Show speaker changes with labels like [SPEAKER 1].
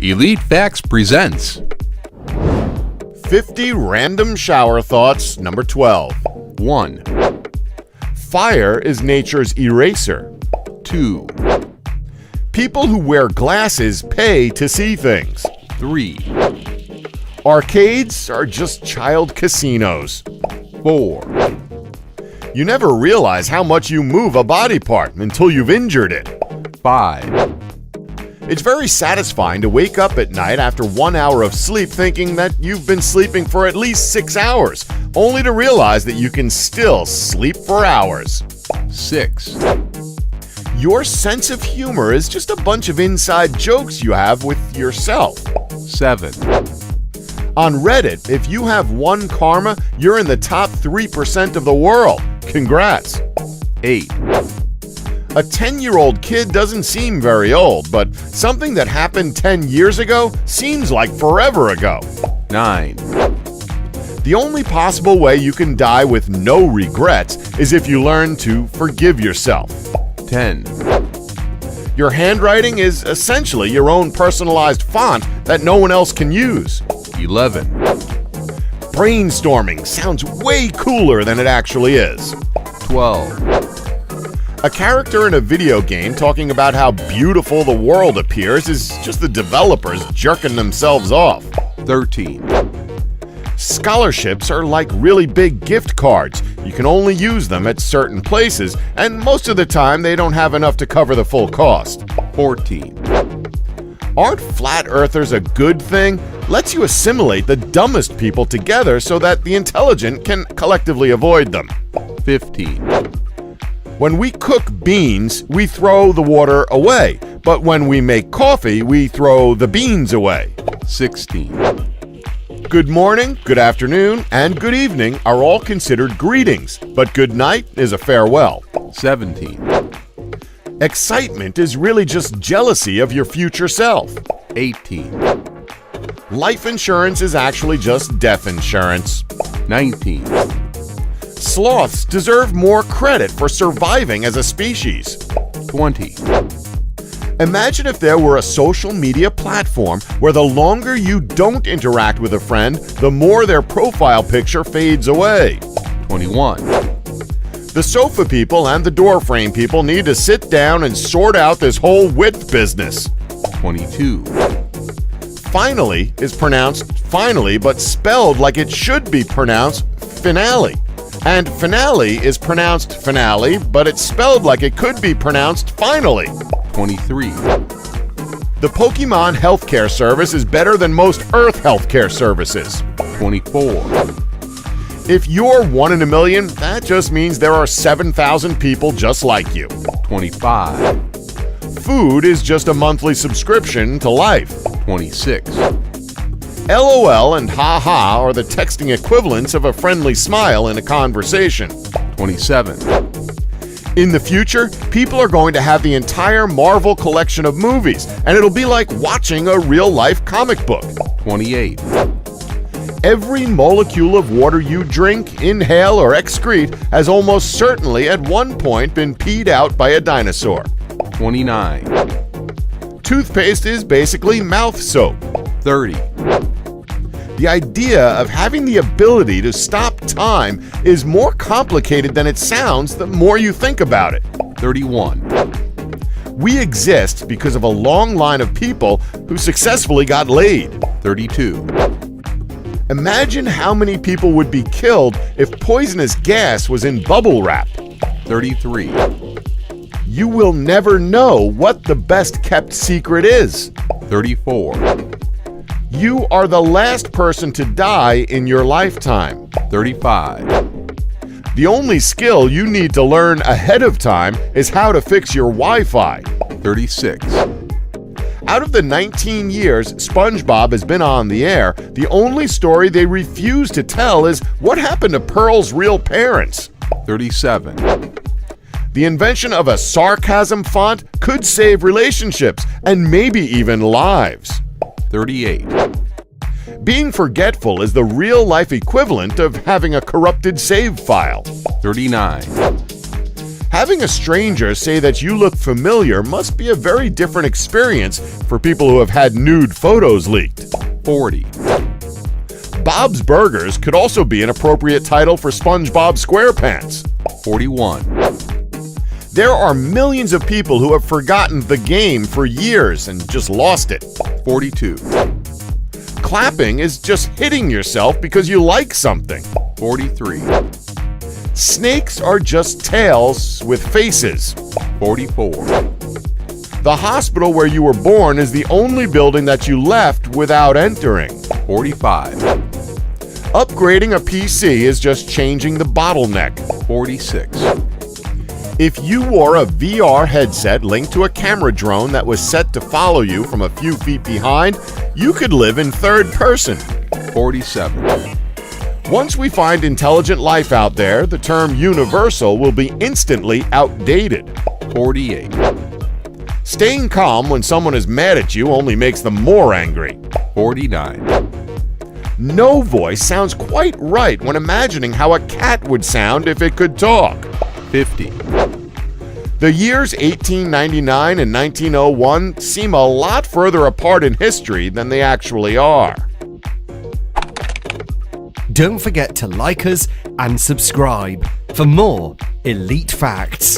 [SPEAKER 1] Elite Facts presents
[SPEAKER 2] 50 Random Shower Thoughts, number 12.
[SPEAKER 1] 1,
[SPEAKER 2] Fire is nature's eraser.
[SPEAKER 1] 2,
[SPEAKER 2] People who wear glasses pay to see things.
[SPEAKER 1] 3,
[SPEAKER 2] Arcades are just child casinos.
[SPEAKER 1] 4,
[SPEAKER 2] You never realize how much you move a body part until you've injured it.
[SPEAKER 1] 5,
[SPEAKER 2] It's very satisfying to wake up at night after 1 hour of sleep thinking that you've been sleeping for at least 6 hours, only to realize that you can still sleep for hours.
[SPEAKER 1] 6,
[SPEAKER 2] Your sense of humor is just a bunch of inside jokes you have with yourself.
[SPEAKER 1] 7,
[SPEAKER 2] On Reddit, if you have one karma, you're in the top 3% of the world. Congrats.
[SPEAKER 1] 8,
[SPEAKER 2] A 10-year-old kid doesn't seem very old, but something that happened 10 years ago seems like forever ago.
[SPEAKER 1] 9,
[SPEAKER 2] The only possible way you can die with no regrets is if you learn to forgive yourself.
[SPEAKER 1] 10,
[SPEAKER 2] Your handwriting is essentially your own personalized font that no one else can use.
[SPEAKER 1] 11,
[SPEAKER 2] Brainstorming sounds way cooler than it actually is.
[SPEAKER 1] 12,
[SPEAKER 2] A character in a video game talking about how beautiful the world appears is just the developers jerking themselves off.
[SPEAKER 1] 13,
[SPEAKER 2] Scholarships are like really big gift cards. You can only use them at certain places, and most of the time they don't have enough to cover the full cost.
[SPEAKER 1] 14,
[SPEAKER 2] Aren't flat earthers a good thing? Lets you assimilate the dumbest people together so that the intelligent can collectively avoid them.
[SPEAKER 1] 15,
[SPEAKER 2] When we cook beans, we throw the water away, but when we make coffee, we throw the beans away.
[SPEAKER 1] 16,
[SPEAKER 2] Good morning, good afternoon, and good evening are all considered greetings, but good night is a farewell.
[SPEAKER 1] 17,
[SPEAKER 2] Excitement is really just jealousy of your future self.
[SPEAKER 1] 18,
[SPEAKER 2] Life insurance is actually just death insurance.
[SPEAKER 1] 19,
[SPEAKER 2] Sloths deserve more credit for surviving as a species.
[SPEAKER 1] 20,
[SPEAKER 2] Imagine if there were a social media platform where the longer you don't interact with a friend, the more their profile picture fades away.
[SPEAKER 1] 21,
[SPEAKER 2] The sofa people and the door frame people need to sit down and sort out this whole width business.
[SPEAKER 1] 22,
[SPEAKER 2] Finally is pronounced finally, but spelled like it should be pronounced finale. And finale is pronounced finale, but it's spelled like it could be pronounced finally.
[SPEAKER 1] 23,
[SPEAKER 2] The Pokemon healthcare service is better than most Earth healthcare services.
[SPEAKER 1] 24,
[SPEAKER 2] If you're 1 in a million, that just means there are 7,000 people just like you.
[SPEAKER 1] 25,
[SPEAKER 2] Food is just a monthly subscription to life.
[SPEAKER 1] 26,
[SPEAKER 2] LOL and haha are the texting equivalents of a friendly smile in a conversation.
[SPEAKER 1] 27,
[SPEAKER 2] In the future, people are going to have the entire Marvel collection of movies, and it'll be like watching a real-life comic book.
[SPEAKER 1] 28,
[SPEAKER 2] Every molecule of water you drink, inhale, or excrete has almost certainly at one point been peed out by a dinosaur.
[SPEAKER 1] 29,
[SPEAKER 2] Toothpaste is basically mouth soap.
[SPEAKER 1] 30,
[SPEAKER 2] The idea of having the ability to stop time is more complicated than it sounds the more you think about it.
[SPEAKER 1] 31,
[SPEAKER 2] We exist because of a long line of people who successfully got laid.
[SPEAKER 1] 32,
[SPEAKER 2] Imagine how many people would be killed if poisonous gas was in bubble wrap.
[SPEAKER 1] 33,
[SPEAKER 2] You will never know what the best kept secret is.
[SPEAKER 1] 34,
[SPEAKER 2] You are the last person to die in your lifetime.
[SPEAKER 1] 35,
[SPEAKER 2] The only skill you need to learn ahead of time is how to fix your Wi-Fi.
[SPEAKER 1] 36,
[SPEAKER 2] Out of the 19 years SpongeBob has been on the air, the only story they refuse to tell is what happened to Pearl's real parents.
[SPEAKER 1] 37,
[SPEAKER 2] The invention of a sarcasm font could save relationships and maybe even lives.
[SPEAKER 1] 38,
[SPEAKER 2] Being forgetful is the real-life equivalent of having a corrupted save file.
[SPEAKER 1] 39,
[SPEAKER 2] Having a stranger say that you look familiar must be a very different experience for people who have had nude photos leaked.
[SPEAKER 1] 40,
[SPEAKER 2] Bob's Burgers could also be an appropriate title for SpongeBob SquarePants.
[SPEAKER 1] 41,
[SPEAKER 2] There are millions of people who have forgotten the game for years and just lost it.
[SPEAKER 1] 42,
[SPEAKER 2] Clapping is just hitting yourself because you like something.
[SPEAKER 1] 43,
[SPEAKER 2] Snakes are just tails with faces.
[SPEAKER 1] 44,
[SPEAKER 2] The hospital where you were born is the only building that you left without entering.
[SPEAKER 1] 45,
[SPEAKER 2] Upgrading a PC is just changing the bottleneck.
[SPEAKER 1] 46,
[SPEAKER 2] If you wore a VR headset linked to a camera drone that was set to follow you from a few feet behind, you could live in third person.
[SPEAKER 1] 47,
[SPEAKER 2] Once we find intelligent life out there, the term universal will be instantly outdated.
[SPEAKER 1] 48,
[SPEAKER 2] Staying calm when someone is mad at you only makes them more angry.
[SPEAKER 1] 49,
[SPEAKER 2] No voice sounds quite right when imagining how a cat would sound if it could talk.
[SPEAKER 1] 50,
[SPEAKER 2] The years 1899 and 1901 seem a lot further apart in history than they actually are.
[SPEAKER 3] Don't forget to like us and subscribe for more Elite Facts.